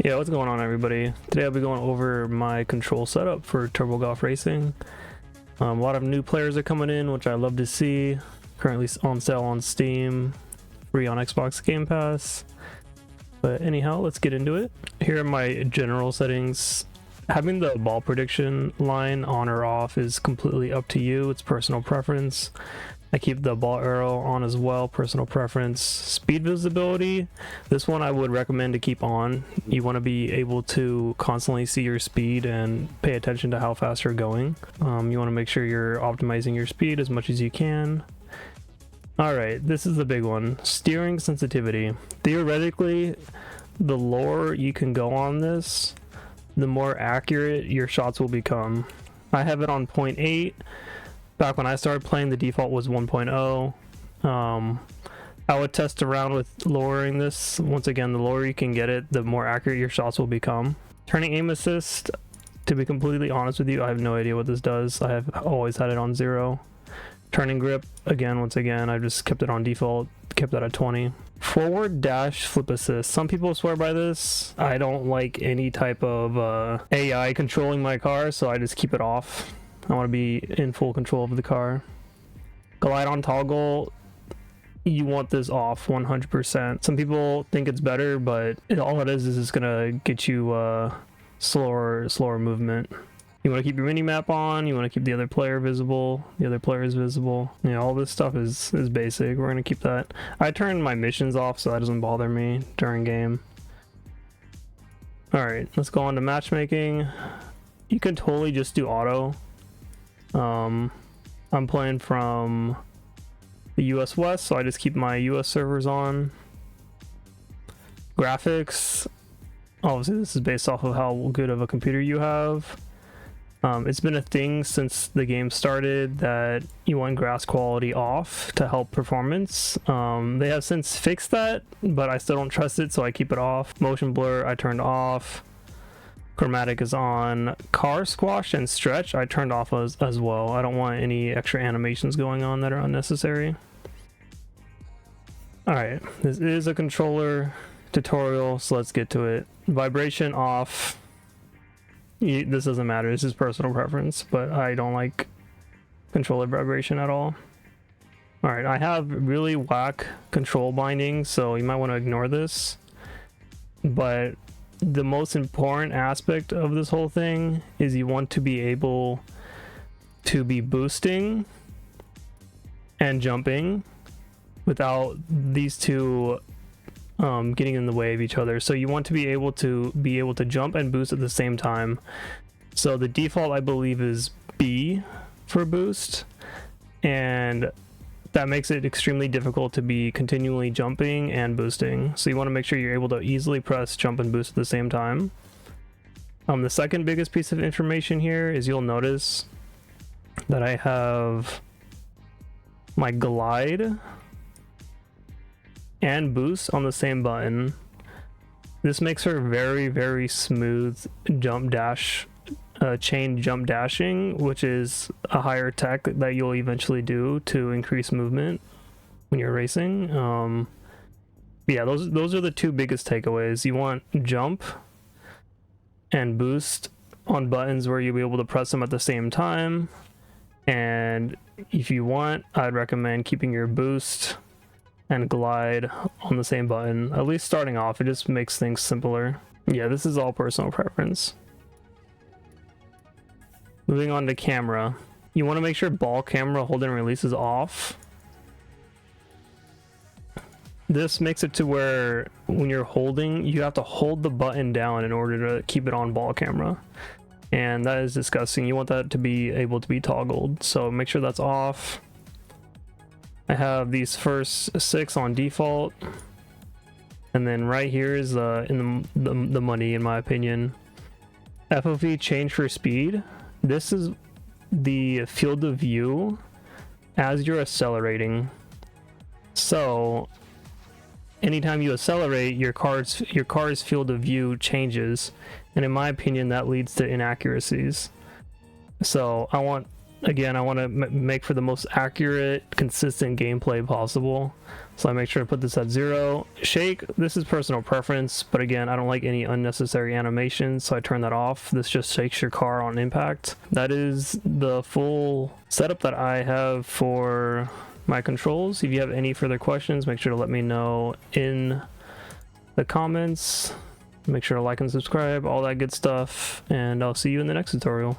Yeah, what's going on, everybody? Today I'll be going over my control setup for Turbo Golf Racing. A lot of new players are coming in, which I love to see. Currently on sale on Steam, free on Xbox Game Pass. But anyhow, let's get into it. Here are my general settings. Having the ball prediction line on or off is completely up to you. It's personal preference. I keep the ball arrow on as well, personal preference. Speed visibility, this one I would recommend to keep on. You want to be able to constantly see your speed and pay attention to how fast you're going. You want to make sure you're optimizing your speed as much as you can. Alright, this is the big one. Steering sensitivity. Theoretically, the lower you can go on this, the more accurate your shots will become. I have it on 0.8. Back when I started playing, the default was 1.0. I would test around with lowering this. Once again, the lower you can get it, the more accurate your shots will become. Turning aim assist, to be completely honest with you, I have no idea what this does. I have always had it on 0. Turning grip, again, once again, I just kept it on default, kept that at 20. Forward dash flip assist. Some people swear by this. I don't like any type of AI controlling my car, so I just keep it off. I want to be in full control of the car. Glide on toggle, you want this off 100%. Some people think it's better, but all it is it's gonna get you slower movement. You want to keep your mini map on. You want to keep the other player visible. The other player is visible. You know, all this stuff is basic. We're gonna keep that. I turn my missions off so that doesn't bother me during game. All right, let's go on to matchmaking. You can totally just do auto. I'm playing from the US West, so I just keep my US servers on. Graphics, obviously this is based off of how good of a computer you have. It's been a thing since the game started that you want grass quality off to help performance. They have since fixed that, but I still don't trust it, so I keep it off. Motion blur I turned off. Chromatic is on. Car squash and stretch I turned off as well. I don't want any extra animations going on that are unnecessary. Alright, this is a controller tutorial, so let's get to it. Vibration off. This doesn't matter, this is personal preference, but I don't like controller vibration at all. Alright, I have really whack control bindings, so you might want to ignore this. But the most important aspect of this whole thing is you want to be able to be boosting and jumping without these two getting in the way of each other. So you want to be able to jump and boost at the same time. So the default I believe is B for boost, and that makes it extremely difficult to be continually jumping and boosting. So you want to make sure you're able to easily press jump and boost at the same time. The second biggest piece of information here is you'll notice that I have my glide and boost on the same button. This makes for very, very smooth jump dash, chain jump dashing, which is a higher tech that you'll eventually do to increase movement when you're racing. Yeah, those are the two biggest takeaways. You want jump and boost on buttons where you'll be able to press them at the same time. And if you want, I'd recommend keeping your boost and glide on the same button, at least starting off. It just makes things simpler. Yeah, this is all personal preference. Moving on to camera. You want to make sure ball camera hold and release is off. This makes it to where when you're holding, you have to hold the button down in order to keep it on ball camera. And that is disgusting. You want that to be able to be toggled. So make sure that's off. I have these first 6 on default. And then right here is in the money, in my opinion. FOV change for speed. This is the field of view as you're accelerating. So anytime you accelerate, your car's field of view changes, and in my opinion that leads to inaccuracies. So I want again, I want to make for the most accurate, consistent gameplay possible. So I make sure to put this at 0. Shake, this is personal preference, but again, I don't like any unnecessary animations, so I turn that off. This just shakes your car on impact. That is the full setup that I have for my controls. If you have any further questions, make sure to let me know in the comments. Make sure to like and subscribe, all that good stuff, and I'll see you in the next tutorial.